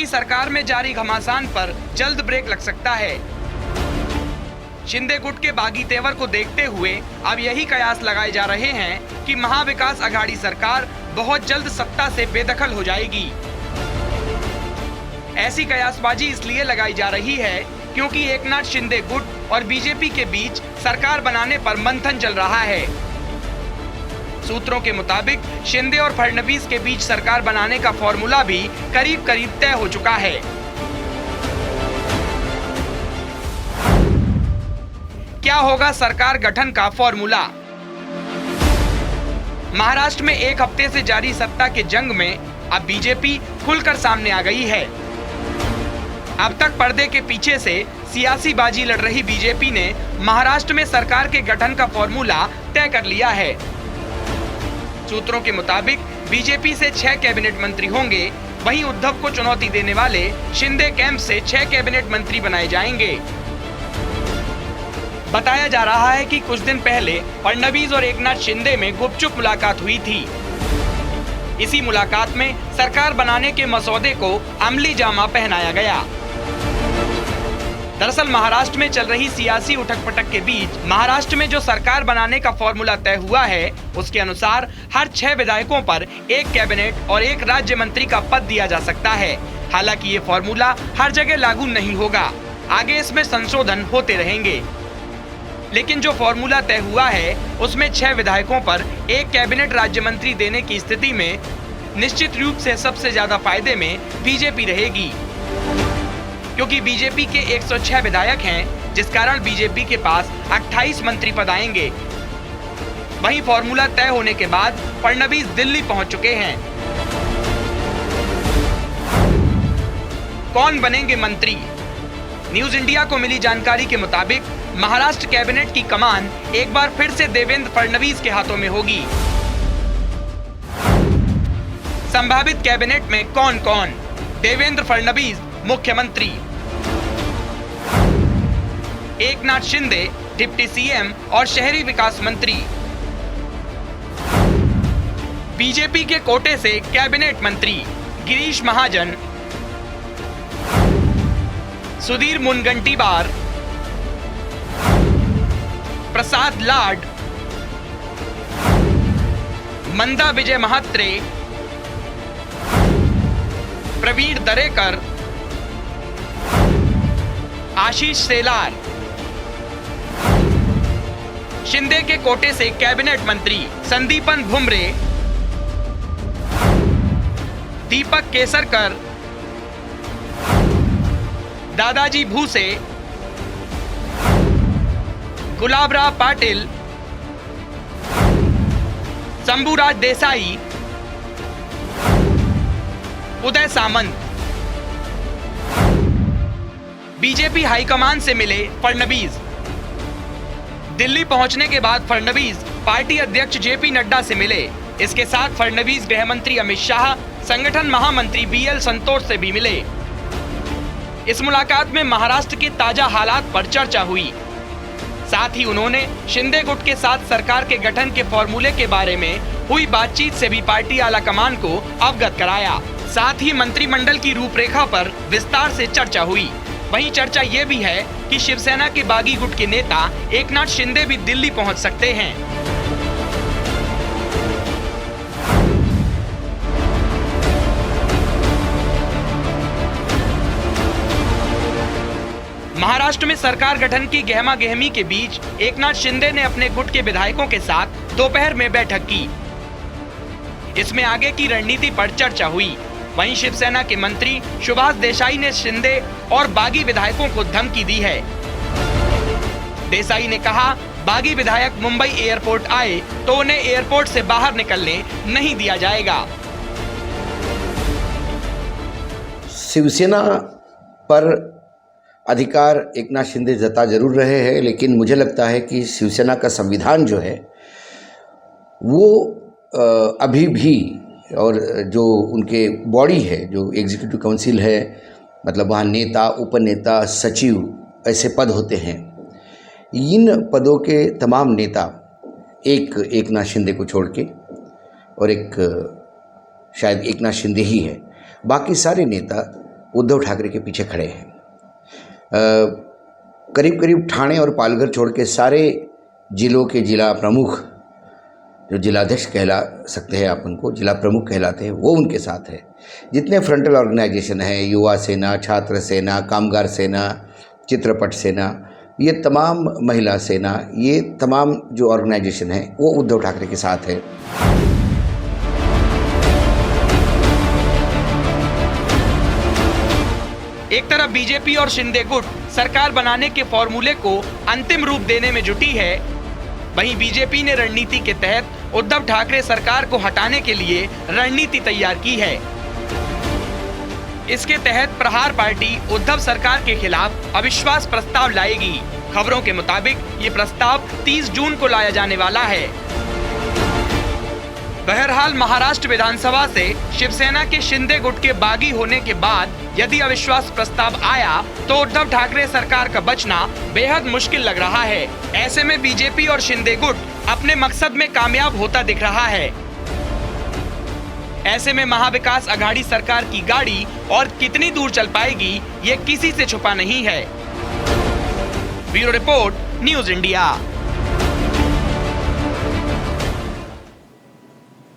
BJP सरकार में जारी घमासान पर जल्द ब्रेक लग सकता है। शिंदे गुट के बागी तेवर को देखते हुए अब यही कयास लगाए जा रहे हैं कि महाविकास आघाड़ी सरकार बहुत जल्द सत्ता से बेदखल हो जाएगी। ऐसी कयासबाजी इसलिए लगाई जा रही है क्योंकि एकनाथ शिंदे गुट और बीजेपी के बीच सरकार बनाने पर मंथन चल रहा है। सूत्रों के मुताबिक शिंदे और फडणवीस के बीच सरकार बनाने का फॉर्मूला भी करीब करीब तय हो चुका है। क्या होगा सरकार गठन का फॉर्मूला? महाराष्ट्र में एक हफ्ते से जारी सत्ता के जंग में अब बीजेपी खुलकर सामने आ गई है। अब तक पर्दे के पीछे से सियासी बाजी लड़ रही बीजेपी ने महाराष्ट्र में सरकार के गठन का फॉर्मूला तय कर लिया है। सूत्रों के मुताबिक बीजेपी से 6 कैबिनेट मंत्री होंगे, वहीं उद्धव को चुनौती देने वाले शिंदे कैंप से 6 कैबिनेट मंत्री बनाए जाएंगे। बताया जा रहा है कि कुछ दिन पहले फडणवीस और एकनाथ शिंदे में गुपचुप मुलाकात हुई थी। इसी मुलाकात में सरकार बनाने के मसौदे को अमली जामा पहनाया गया। दरअसल महाराष्ट्र में चल रही सियासी उठक-पटक के बीच महाराष्ट्र में जो सरकार बनाने का फॉर्मूला तय हुआ है, उसके अनुसार हर 6 विधायकों पर 1 कैबिनेट और 1 राज्य मंत्री का पद दिया जा सकता है। हालांकि ये फॉर्मूला हर जगह लागू नहीं होगा, आगे इसमें संशोधन होते रहेंगे। लेकिन जो फॉर्मूला तय हुआ है उसमें 6 विधायकों पर 1 कैबिनेट राज्य मंत्री देने की स्थिति में निश्चित रूप से सबसे ज्यादा फायदे में बीजेपी रहेगी, क्योंकि बीजेपी के 106 विधायक हैं, जिस कारण बीजेपी के पास 28 मंत्री पद आएंगे। वहीं फॉर्मूला तय होने के बाद फडणवीस दिल्ली पहुंच चुके हैं। कौन बनेंगे मंत्री? न्यूज इंडिया को मिली जानकारी के मुताबिक महाराष्ट्र कैबिनेट की कमान एक बार फिर से देवेंद्र फडणवीस के हाथों में होगी। संभावित कैबिनेट में कौन कौन? देवेंद्र फडणवीस मुख्यमंत्री, एकनाथ शिंदे डिप्टी सीएम और शहरी विकास मंत्री, बीजेपी के कोटे से कैबिनेट मंत्री गिरीश महाजन, सुधीर मुनगंटीवार, प्रसाद लाड, मंदा विजय महात्रे, प्रवीण दरेकर, आशीष सेलार। शिंदे के कोटे से कैबिनेट मंत्री संदीपन भुमरे, दीपक केसरकर, दादाजी भूसे, गुलाबराव पाटिल, शंभूराज देसाई, उदय सामंत। बीजेपी हाईकमान से मिले फडणवीस। दिल्ली पहुंचने के बाद फडणवीस पार्टी अध्यक्ष जेपी नड्डा से मिले। इसके साथ फडणवीस गृह मंत्री अमित शाह, संगठन महामंत्री बीएल संतोष से भी मिले। इस मुलाकात में महाराष्ट्र के ताजा हालात पर चर्चा हुई। साथ ही उन्होंने शिंदे गुट के साथ सरकार के गठन के फॉर्मूले के बारे में हुई बातचीत से भी पार्टी आलाकमान को अवगत कराया। साथ ही मंत्रिमंडल की रूपरेखा पर विस्तार से चर्चा हुई। वहीं चर्चा ये भी है कि शिवसेना के बागी गुट के नेता एकनाथ शिंदे भी दिल्ली पहुंच सकते हैं। महाराष्ट्र में सरकार गठन की गहमा गहमी के बीच एकनाथ शिंदे ने अपने गुट के विधायकों के साथ दोपहर में बैठक की। इसमें आगे की रणनीति पर चर्चा हुई। वहीं शिवसेना के मंत्री सुभाष देसाई ने शिंदे और बागी विधायकों को धमकी दी है। देसाई ने कहा, बागी विधायक मुंबई एयरपोर्ट आए तो उन्हें एयरपोर्ट से बाहर निकलने नहीं दिया जाएगा। शिवसेना पर अधिकार एकनाथ शिंदे जता जरूर रहे हैं, लेकिन मुझे लगता है कि शिवसेना का संविधान जो है वो अभी भी, और जो उनके बॉडी है, जो एग्जीक्यूटिव काउंसिल है, मतलब वहाँ नेता, उपनेता, सचिव ऐसे पद होते हैं। इन पदों के तमाम नेता एकनाथ शिंदे को छोड़ के, और शायद एकनाथ शिंदे ही है, बाकी सारे नेता उद्धव ठाकरे के पीछे खड़े हैं। करीब करीब ठाणे और पालघर छोड़ के सारे जिलों के जिला प्रमुख, जो जिलाध्यक्ष कहला सकते हैं आप उनको, जिला प्रमुख कहलाते हैं, वो उनके साथ है। जितने फ्रंटल ऑर्गेनाइजेशन हैं, युवा सेना, छात्र सेना, कामगार सेना, चित्रपट सेना, ये तमाम महिला सेना, ये तमाम जो ऑर्गेनाइजेशन हैं वो उद्धव ठाकरे के साथ है। एक तरफ बीजेपी और शिंदे गुट सरकार बनाने के फॉर्मूले को अंतिम रूप देने में जुटी है, वहीं बीजेपी ने रणनीति के तहत उद्धव ठाकरे सरकार को हटाने के लिए रणनीति तैयार की है। इसके तहत प्रहार पार्टी उद्धव सरकार के खिलाफ अविश्वास प्रस्ताव लाएगी। खबरों के मुताबिक ये प्रस्ताव 30 जून को लाया जाने वाला है। बहरहाल महाराष्ट्र विधानसभा से शिवसेना के शिंदे गुट के बागी होने के बाद यदि अविश्वास प्रस्ताव आया तो उद्धव ठाकरे सरकार का बचना बेहद मुश्किल लग रहा है। ऐसे में बीजेपी और शिंदे गुट अपने मकसद में कामयाब होता दिख रहा है। ऐसे में महाविकास अघाड़ी सरकार की गाड़ी और कितनी दूर चल पाएगी, ये किसी से छुपा नहीं है। Bureau report, news India.